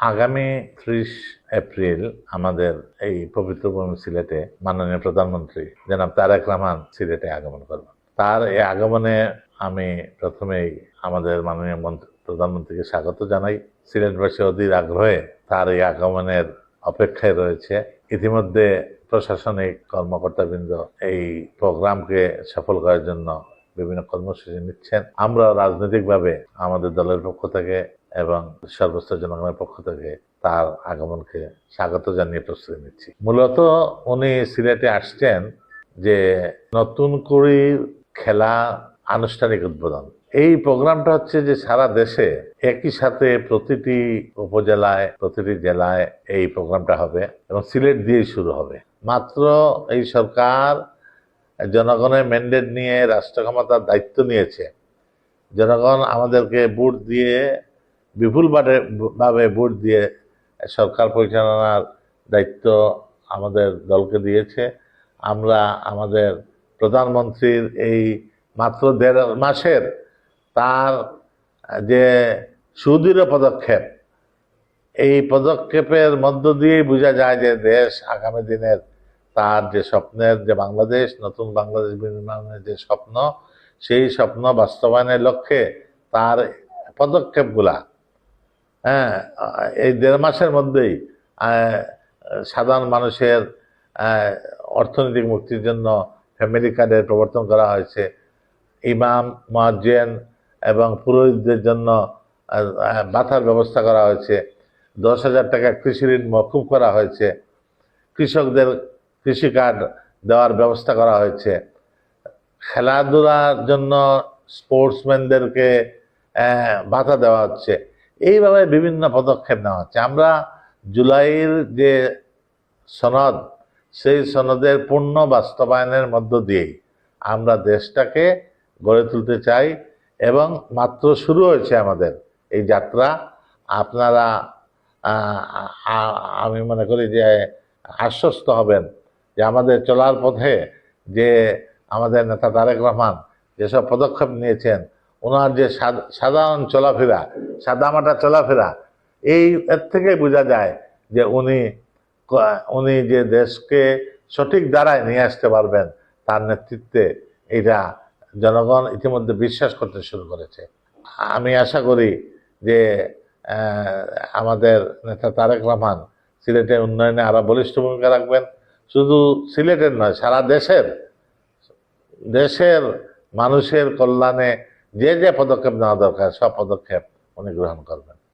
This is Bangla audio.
আগামী 30 এপ্রিল আমাদের এই পবিত্র ভূমি সিলেটে মাননীয় প্রধানমন্ত্রী জনাব তারেক রহমান সিলেটে আগমন করবেন। তার এই আগমনে আমি প্রথমেই আমাদের মাননীয় প্রধানমন্ত্রীকে স্বাগত জানাই। সিলেটবাসী অধীর আগ্রহে তার এই আগমনের অপেক্ষায় রয়েছে। ইতিমধ্যে প্রশাসনিক কর্মকর্তাবৃন্দ এই প্রোগ্রামকে সফল করার জন্য বিভিন্ন কর্মসূচি নিচ্ছেন। আমরা রাজনৈতিকভাবে আমাদের দলের পক্ষ থেকে এবং সর্বস্তর জনগণের পক্ষ থেকে তার আগমনকে স্বাগত জানিয়ে প্রস্তুতি নিচ্ছি। মূলত উনি সিলেটে আসছেন যে নতুন করে খেলা আনুষ্ঠানিক উদ্বোধন। এই প্রোগ্রামটা হচ্ছে যে সারা দেশে একই সাথে প্রতিটি উপজেলায় প্রতিটি জেলায় এই প্রোগ্রামটা হবে এবং সিলেট দিয়েই শুরু হবে। মাত্র এই সরকার জনগণের ম্যান্ডেট নিয়ে রাষ্ট্র ক্ষমতার দায়িত্ব নিয়েছে। জনগণ আমাদেরকে ভোট দিয়ে বিপুলভাবে ভোট দিয়ে সরকার পরিচালনার দায়িত্ব আমাদের দলকে দিয়েছে। আমরা আমাদের প্রধানমন্ত্রীর এই মাত্র 1.5 মাসের তার যে সুদৃঢ় পদক্ষেপ, এই পদক্ষেপের মধ্য দিয়েই বোঝা যায় যে দেশ আগামী দিনের তার যে স্বপ্নের যে বাংলাদেশ, নতুন বাংলাদেশ নির্মাণের যে স্বপ্ন, সেই স্বপ্ন বাস্তবায়নের লক্ষ্যে তার পদক্ষেপগুলা এই 1.5 মাসের মধ্যেই সাধারণ মানুষের অর্থনৈতিক মুক্তির জন্য ফ্যামিলি কার্ডের প্রবর্তন করা হয়েছে। ইমাম, মুয়াজ্জিন এবং পুরোহিতদের জন্য ভাতার ব্যবস্থা করা হয়েছে। 10,000 টাকা কৃষি ঋণ মওকুফ করা হয়েছে। কৃষকদের কৃষি কার্ড দেওয়ার ব্যবস্থা করা হয়েছে। খেলাধুলার জন্য স্পোর্টসম্যানদেরকে ভাতা দেওয়া হচ্ছে। এইভাবে বিভিন্ন পদক্ষেপ নেওয়া হচ্ছে। আমরা জুলাইয়ের যে সনদ, সেই সনদের পূর্ণ বাস্তবায়নের মধ্য দিয়েই আমরা দেশটাকে গড়ে তুলতে চাই এবং মাত্র শুরু হয়েছে আমাদের এই যাত্রা। আপনারা আমি মনে করি যে আশ্বস্ত হবেন যে আমাদের চলার পথে যে আমাদের নেতা তারেক রহমান যেসব পদক্ষেপ নিয়েছেন, ওনার যে সাধারণ চলাফেরা, সাদামাটা চলাফেরা, এর থেকে বোঝা যায় যে উনি যে দেশকে সঠিক ধারায় নিয়ে আসতে পারবেন তার নেতৃত্বে, এটা জনগণ ইতিমধ্যে বিশ্বাস করতে শুরু করেছে। আমি আশা করি যে আমাদের নেতা তারেক রহমান সিলেটের উন্নয়নে আরো বলিষ্ঠ ভূমিকা রাখবেন। শুধু সিলেটের নয়, সারা দেশের মানুষের কল্যাণে যে যে পদক্ষেপ নেওয়া দরকার সব পদক্ষেপ উনি গ্রহণ করবেন।